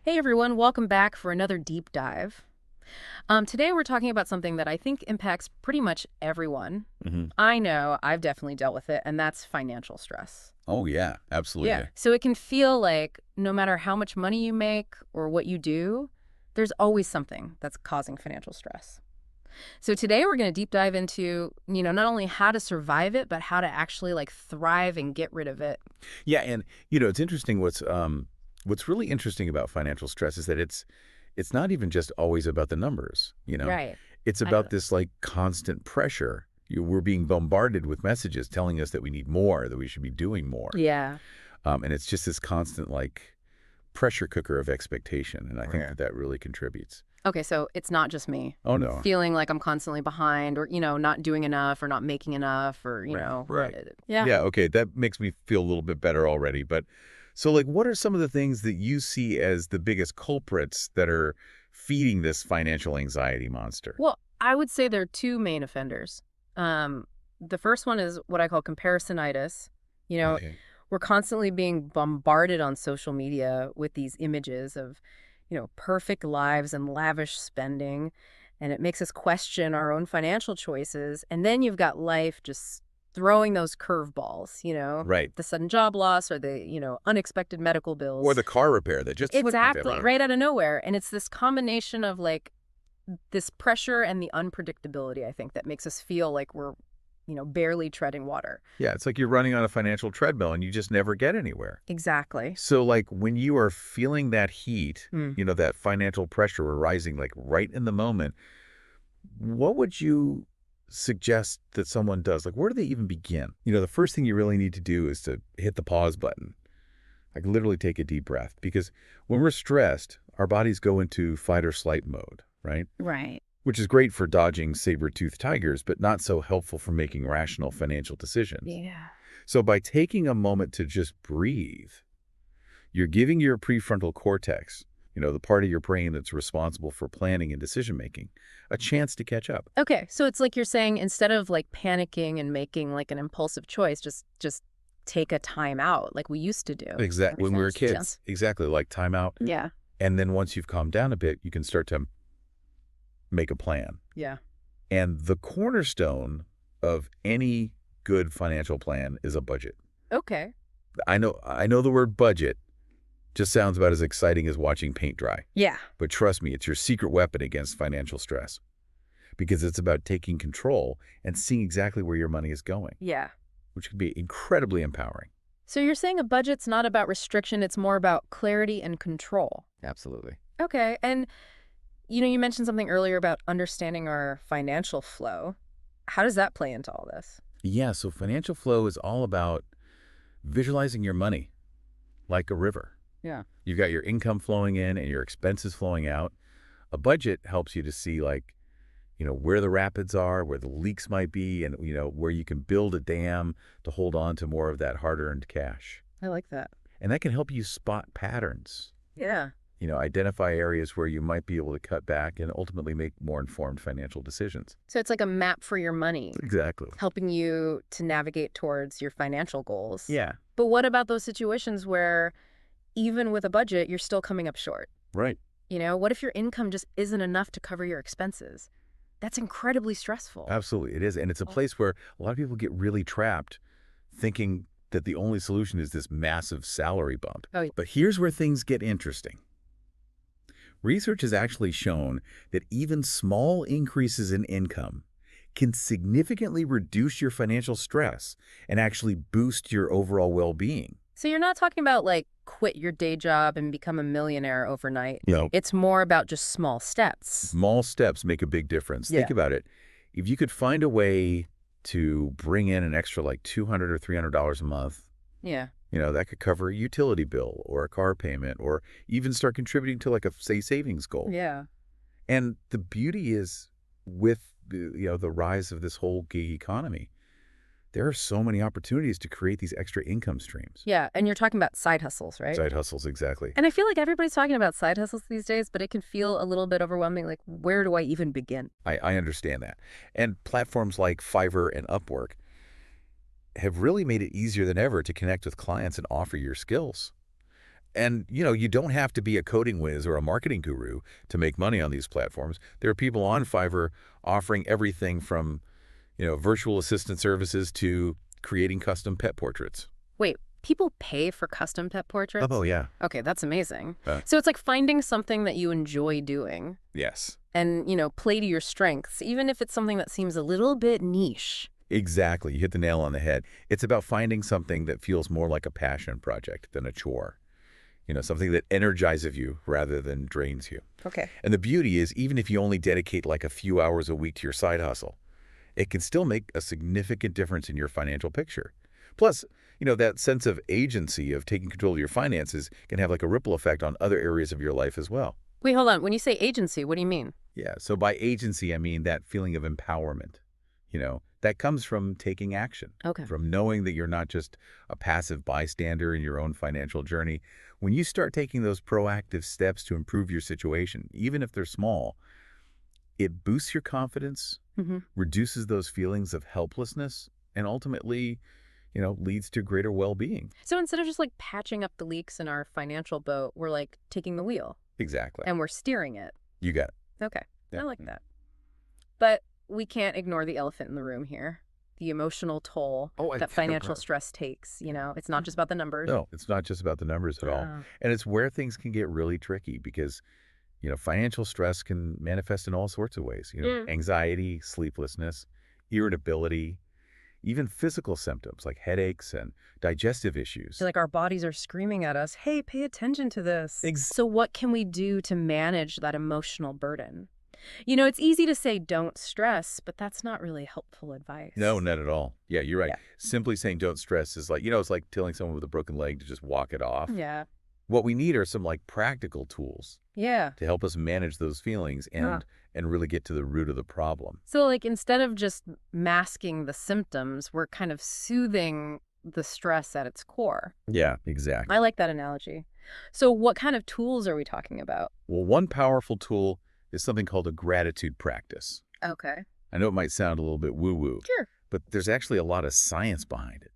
Hey everyone, welcome back for another deep dive. Today we're talking about something that I think impacts pretty much everyone. hmm I know I've definitely dealt with it, and that's financial stress. Oh, yeah, Yeah. absolutely. So it can feel like no matter how much money you make or what you do, there's always something that's causing financial stress. So today we're going to deep dive into, not only how to survive it, but how to actually like thrive and get rid of it. Yeah, and it's interesting what's really interesting about financial stress is that it's not even just always about the numbers. Right. It's I know about that. this like constant pressure. We're being bombarded with messages telling us that we need more, that we should be doing more. Yeah. And it's just this constant like pressure cooker of expectation, and I think Right. that really contributes. Okay, so it's not just me Oh no. feeling like I'm constantly behind or, not doing enough or not making enough or, Right. yeah. Yeah, okay, that makes me feel a little bit better already. But so like what are some of the things that you see as the biggest culprits that are feeding this financial anxiety monster? Well, I would say there are two main offenders. The first one is what I call comparisonitis. You know, Okay. we're constantly being bombarded on social media with these images of, perfect lives and lavish spending. And it makes us question our own financial choices. And then you've got life just throwing those curveballs, Right. the sudden job loss or the, unexpected medical Or bills. the car repair that just flipped my Exactly, Fiverr. right out of nowhere. And it's this combination of like this pressure and the unpredictability, I think, that makes us feel like we're, barely treading water. Yeah, it's like you're running on a financial treadmill and you just never get anywhere. Exactly. So like when you are feeling that heat, Mm. that financial pressure arising like right in the moment, what would you suggest that someone does? Like, where do they even begin? The first thing you really need to do is to hit the pause button. Like, literally take a deep breath. Because when we're stressed, our bodies go into fight or flight mode, right? Right. Which is great for dodging saber-toothed tigers, but not so helpful for making rational financial decisions. Yeah. So by taking a moment to just breathe, you're giving your prefrontal cortex, the part of your brain that's responsible for planning and decision making, a chance to catch up. Okay, so it's like you're saying instead of like panicking and making like an impulsive choice, just take a time out like we used to do. That Exactly. makes When we were sense. kids. Yes. Exactly. Like timeout. Yeah. And then once you've calmed down a bit, you can start to make a plan. Yeah. And the cornerstone of any good financial plan is a budget. Okay. I know the word budget just sounds about as exciting as watching paint dry. Yeah. But trust me, it's your secret weapon against financial stress because it's about taking control and seeing exactly where your money is going, Yeah. which can be incredibly empowering. So you're saying a budget's not about restriction, it's more about clarity and control. Absolutely. Okay. And you mentioned something earlier about understanding our financial flow. How does that play into all this? Yeah, so financial flow is all about visualizing your money like a river. Yeah. You've got your income flowing in and your expenses flowing out. A budget helps you to see like, where the rapids are, where the leaks might be, and, where you can build a dam to hold on to more of that hard-earned cash. I like that. And that can help you spot patterns, Yeah. identify areas where you might be able to cut back and ultimately make more informed financial decisions. So it's like a map for your money, Exactly. helping you to navigate towards your financial goals. Yeah. But what about those situations where even with a budget, you're still coming up short? Right. What if your income just isn't enough to cover your expenses? That's incredibly stressful. Absolutely. It is. And it's a place where a lot of people get really trapped thinking that the only solution is this massive salary bump. Oh, But here's where things get interesting. Research has actually shown that even small increases in income can significantly reduce your financial stress and actually boost your overall well-being. so you're not talking about like quit your day job and become a millionaire overnight. You know, It's more about just small steps. small steps make a big difference. Yeah. Think about it. If you could find a way to bring in an extra like $200 or $300 a month, Yeah. that could cover a utility bill or a car payment or even start contributing to like a, say, savings goal. Yeah. And the beauty is with the rise of this whole gig economy, there are so many opportunities to create these extra income streams. Yeah. And you're talking about side hustles, right? Side hustles, exactly. And I feel like everybody's talking about side hustles these days, but it can feel a little bit overwhelming. Like, where do I even begin? I understand that. And platforms like Fiverr and Upwork have really made it easier than ever to connect with clients and offer your skills. And, you don't have to be a coding whiz or a marketing guru to make money on these platforms. There are people on Fiverr offering everything from, virtual assistant services to creating custom pet portraits. Wait, people pay for custom pet Oh, portraits? yeah. Okay, that's amazing. Uh, So it's like finding something that you enjoy doing yes. and, play to your strengths, even if it's something that seems a little bit niche. Exactly. You hit the nail on the head. It's about finding something that feels more like a passion project than a chore. Something that energizes you rather than drains you. Okay. And the beauty is, even if you only dedicate like a few hours a week to your side hustle, it can still make a significant difference in your financial picture. Plus, that sense of agency of taking control of your finances can have like a ripple effect on other areas of your life as well. Wait, hold on. When you say agency, what do you mean? Yeah, so by agency, I mean that feeling of empowerment. That comes from taking action, Okay. from knowing that you're not just a passive bystander in your own financial journey. When you start taking those proactive steps to improve your situation, even if they're small, it boosts your confidence, Mm-hmm. reduces those feelings of helplessness, and ultimately, leads to greater well-being. So instead of just like patching up the leaks in our financial boat, we're like taking the wheel Exactly. and we're steering it. You got it. Okay. Yeah. I like that. But we can't ignore the elephant in the room here. The emotional toll Oh, that financial stress takes, It's not just about the numbers. no, it's not just about the numbers at all. Oh. And it's where things can get really tricky because, financial stress can manifest in all sorts of ways. Mm. Anxiety, sleeplessness, irritability, even physical symptoms like headaches and digestive I issues. feel like our bodies are screaming at us, hey, pay attention to this. Ex- So what can we do to manage that emotional burden? It's easy to say don't stress, but that's not really helpful advice. No, not at all. Yeah, you're right. Yeah. Simply saying don't stress is like, it's like telling someone with a broken leg to just walk it off. Yeah. What we need are some like practical tools Yeah. to help us manage those feelings and really get to the root of the problem. So like instead of just masking the symptoms, we're kind of soothing the stress at its core. Yeah, exactly. I like that analogy. So what kind of tools are we talking about? Well, one powerful tool is something called a gratitude practice. Okay. I know it might sound a little bit woo-woo, Sure. but there's actually a lot of science behind it.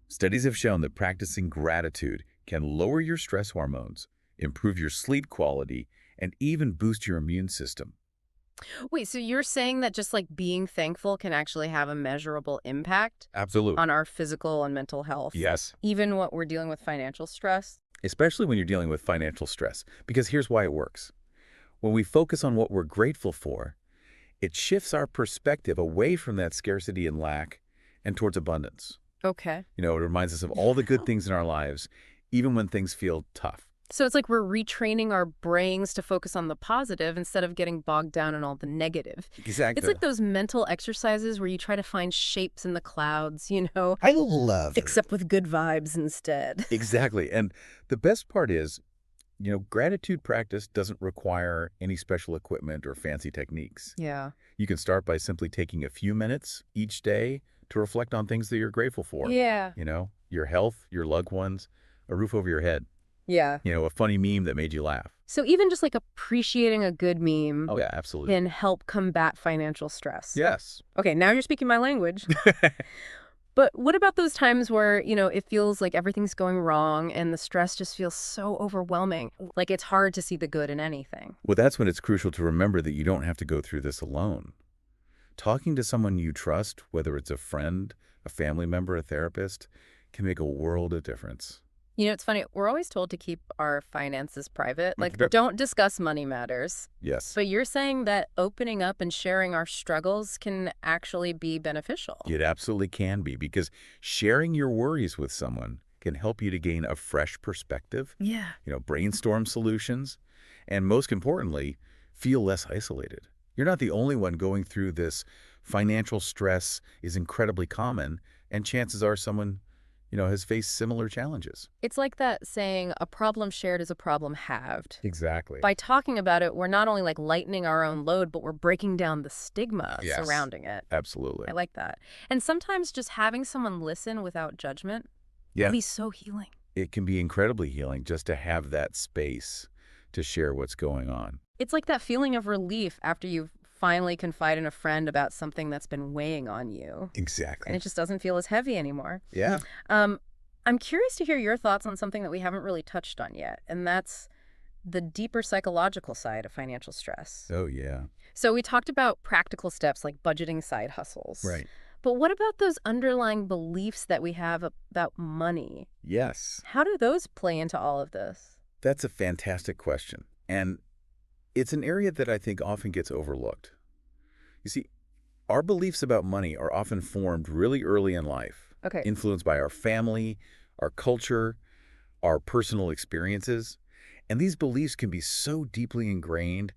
Studies have shown that practicing gratitude can lower your stress hormones, improve your sleep quality, and even boost your immune system. Wait, so you're saying that just like being thankful can actually have a measurable impact Absolutely. on our physical and mental health? Yes. Even what we're dealing with financial stress? Especially when you're dealing with financial stress, because here's why it works. When we focus on what we're grateful for, it shifts our perspective away from that scarcity and lack and towards abundance. Okay. It reminds us of all the good things in our lives, even when things feel tough. So it's like we're retraining our brains to focus on the positive instead of getting bogged down in all the negative. Exactly. It's like those mental exercises where you try to find shapes in the clouds, I love it. except with good vibes instead. Exactly. And the best part is, gratitude practice doesn't require any special equipment or fancy techniques. Yeah. You can start by simply taking a few minutes each day to reflect on things that you're grateful for. Yeah. Your health, your loved ones, a roof over your head, Yeah. a funny meme that made you laugh. So even just like appreciating a good meme Oh, yeah, absolutely. can help combat financial stress. Yes. Okay, now you're speaking my language. But what about those times where, it feels like everything's going wrong and the stress just feels so overwhelming? Like it's hard to see the good in anything. Well, that's when it's crucial to remember that you don't have to go through this alone. Talking to someone you trust, whether it's a friend, a family member, a therapist, can make a world of difference. It's funny. We're always told to keep our finances private. Like, Yep. don't discuss money matters. Yes. But you're saying that opening up and sharing our struggles can actually be beneficial. It absolutely can be, because sharing your worries with someone can help you to gain a fresh perspective, Yeah. brainstorm solutions, and most importantly, feel less isolated. You're not the only one going through this. Financial stress is incredibly common, and chances are someone, has faced similar challenges. It's like that saying, a problem shared is a problem halved. Exactly. By talking about it, we're not only like lightening our own load, but we're breaking down the stigma Yes. surrounding it. Absolutely. I like that. And sometimes just having someone listen without judgment Yeah. can be so healing. It can be incredibly healing just to have that space to share what's going on. It's like that feeling of relief after you've finally confide in a friend about something that's been weighing on you. And Exactly. it just doesn't feel as heavy anymore. Yeah. Um, I'm curious to hear your thoughts on something that we haven't really touched on yet, and that's the deeper psychological side of financial stress. Oh, yeah. So we talked about practical steps like budgeting side hustles. Right. But what about those underlying beliefs that we have about money? Yes. How do those play into all of this? That's a fantastic question. And it's an area that I think often gets overlooked. You see, our beliefs about money are often formed really early in life, Okay. influenced by our family, our culture, our personal experiences. And these beliefs can be so deeply ingrained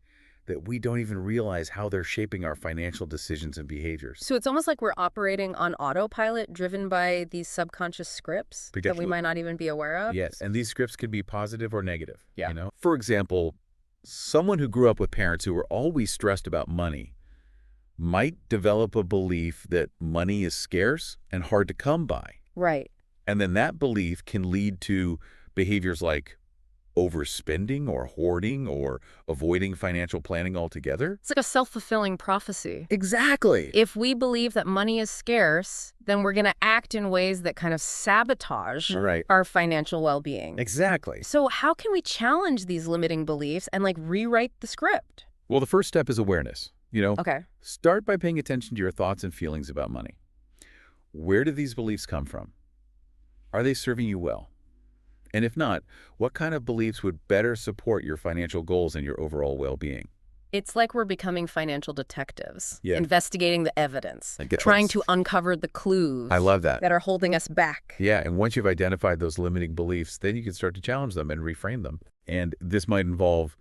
that we don't even realize how they're shaping our financial decisions and behaviors. So it's almost like we're operating on autopilot, driven by these subconscious scripts that we Potentially. might not even be aware of. Yes, and these scripts can be positive or negative. Yeah. For example, someone who grew up with parents who were always stressed about money might develop a belief that money is scarce and hard to come by. Right. And then that belief can lead to behaviors like overspending or hoarding or avoiding financial planning altogether. It's like a self-fulfilling prophecy. Exactly. If we believe that money is scarce, then we're going to act in ways that kind of sabotage Right. our financial well-being. Exactly. So how can we challenge these limiting beliefs and like rewrite the script? Well, the first step is awareness. Okay. Start by paying attention to your thoughts and feelings about money. Where do these beliefs come from? Are they serving you well? And if not, what kind of beliefs would better support your financial goals and your overall well-being? It's like we're becoming financial detectives, Yeah. investigating the evidence, I get trying this. to uncover the clues I love that. that are holding us back. Yeah, and once you've identified those limiting beliefs, then you can start to challenge them and reframe them. And this might involve,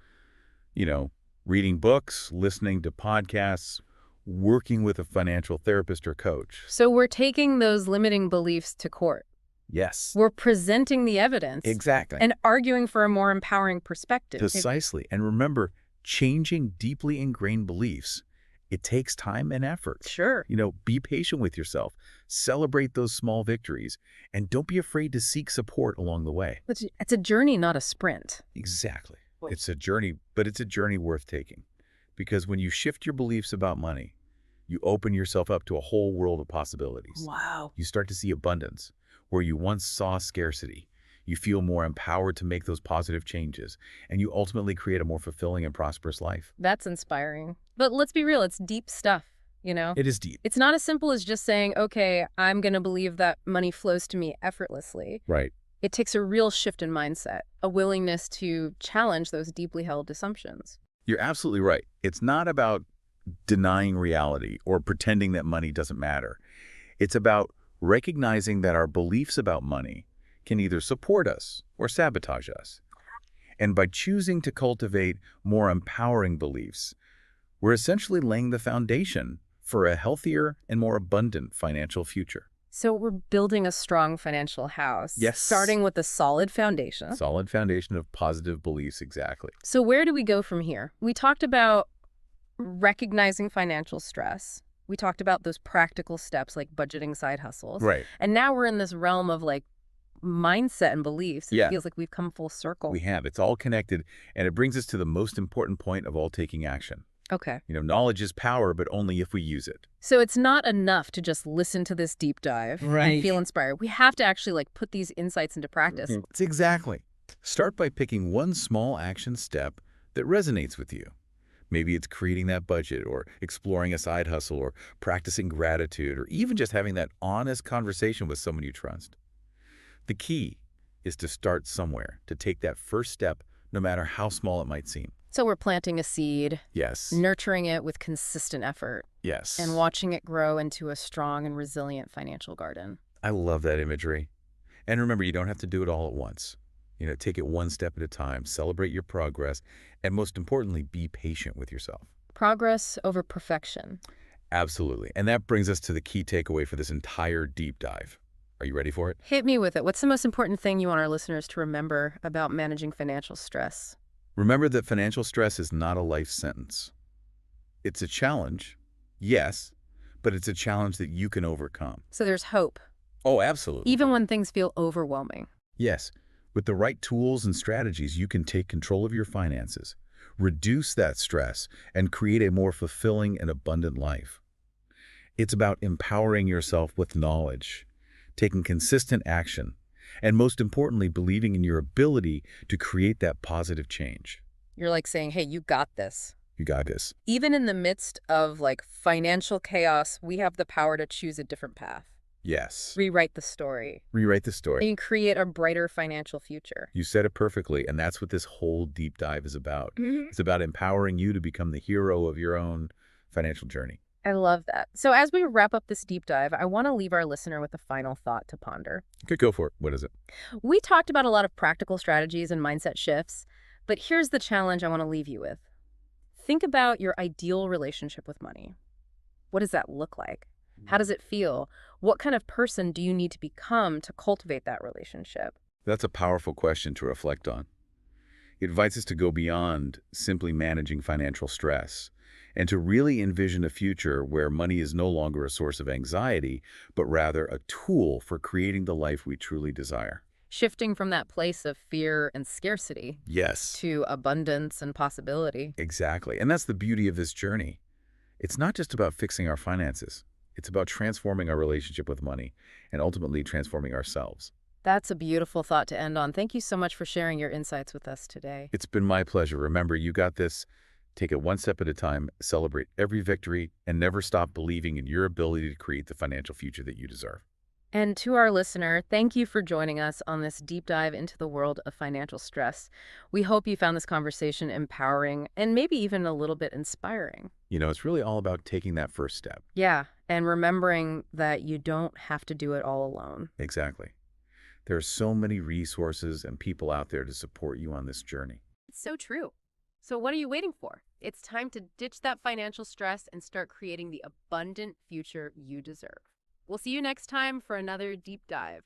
reading books, listening to podcasts, working with a financial therapist or coach. So we're taking those limiting beliefs to court. Yes. We're presenting the evidence Exactly. and arguing for a more empowering perspective. Precisely. And remember, changing deeply ingrained beliefs, it takes time and effort. Sure. Be patient with yourself, celebrate those small victories, and don't be afraid to seek support along the way. It's a journey, not a sprint. Exactly. It's a journey, but it's a journey worth taking. Because when you shift your beliefs about money, you open yourself up to a whole world of possibilities. Wow. You start to see abundance where you once saw scarcity. You feel more empowered to make those positive changes, and you ultimately create a more fulfilling and prosperous life. That's inspiring. But let's be real, it's deep stuff, It is deep. It's not as simple as just saying, okay, I'm going to believe that money flows to me effortlessly. Right. It takes a real shift in mindset, a willingness to challenge those deeply held assumptions. You're absolutely right. It's not about denying reality or pretending that money doesn't matter. It's about recognizing that our beliefs about money can either support us or sabotage us. And by choosing to cultivate more empowering beliefs, we're essentially laying the foundation for a healthier and more abundant financial future. So we're building a strong financial house. Yes. Starting with a solid foundation. Solid foundation of positive beliefs, exactly. So where do we go from here? We talked about recognizing financial stress. We talked about those practical steps like budgeting side hustles. Right. And now we're in this realm of like mindset and beliefs. It Yeah. feels like we've come full circle. We have. It's all connected, and it brings us to the most important point of all taking action. Okay. Knowledge is power, but only if we use it. So it's not enough to just listen to this deep dive and feel inspired. We have to actually like put these insights into practice. It's exactly. Start by picking one small action step that resonates with you. Maybe it's creating that budget or exploring a side hustle or practicing gratitude or even just having that honest conversation with someone you trust. The key is to start somewhere, to take that first step, no matter how small it might seem. So we're planting a seed, Yes. nurturing it with consistent effort, Yes. and watching it grow into a strong and resilient financial garden. I love that imagery. And remember, you don't have to do it all at once. Take it one step at a time, celebrate your progress, and most importantly, be patient with yourself. Progress over perfection. Absolutely. And that brings us to the key takeaway for this entire deep dive. Are you ready for it? Hit me with it. What's the most important thing you want our listeners to remember about managing financial stress? Remember that financial stress is not a life sentence. It's a challenge, yes, but it's a challenge that you can overcome. So there's hope, Oh, absolutely. even when things feel overwhelming. Yes. With the right tools and strategies, you can take control of your finances, reduce that stress, and create a more fulfilling and abundant life. It's about empowering yourself with knowledge, taking consistent action, And most importantly, believing in your ability to create that positive change. You're like saying, hey, you got this. You got this. Even in the midst of like financial chaos, we have the power to choose a different path, Yes. rewrite the story, Rewrite the story. and create a brighter financial future. You said it perfectly, and that's what this whole deep dive is about. Mhm. It's about empowering you to become the hero of your own financial journey. I love that. So as we wrap up this deep dive, I want to leave our listener with a final thought to ponder. Okay, go for it. What is it? We talked about a lot of practical strategies and mindset shifts, but here's the challenge I want to leave you with. Think about your ideal relationship with money. What does that look like? How does it feel? What kind of person do you need to become to cultivate that relationship? That's a powerful question to reflect on. It invites us to go beyond simply managing financial stress and to really envision a future where money is no longer a source of anxiety, but rather a tool for creating the life we truly desire. Shifting from that place of fear and scarcity Yes, to abundance and possibility. exactly. And that's the beauty of this journey. It's not just about fixing our finances. It's about transforming our relationship with money and ultimately transforming ourselves. That's a beautiful thought to end on. Thank you so much for sharing your insights with us today. It's been my pleasure. Remember, you got this. Take it one step at a time, celebrate every victory, and never stop believing in your ability to create the financial future that you deserve. And to our listener, thank you for joining us on this deep dive into the world of financial stress. We hope you found this conversation empowering and maybe even a little bit inspiring. You know, it's really all about taking that first step. Yeah, and remembering that you don't have to do it all alone. Exactly. There are so many resources and people out there to support you on this journey. It's so true. So what are you waiting for? It's time to ditch that financial stress and start creating the abundant future you deserve. We'll see you next time for another deep dive.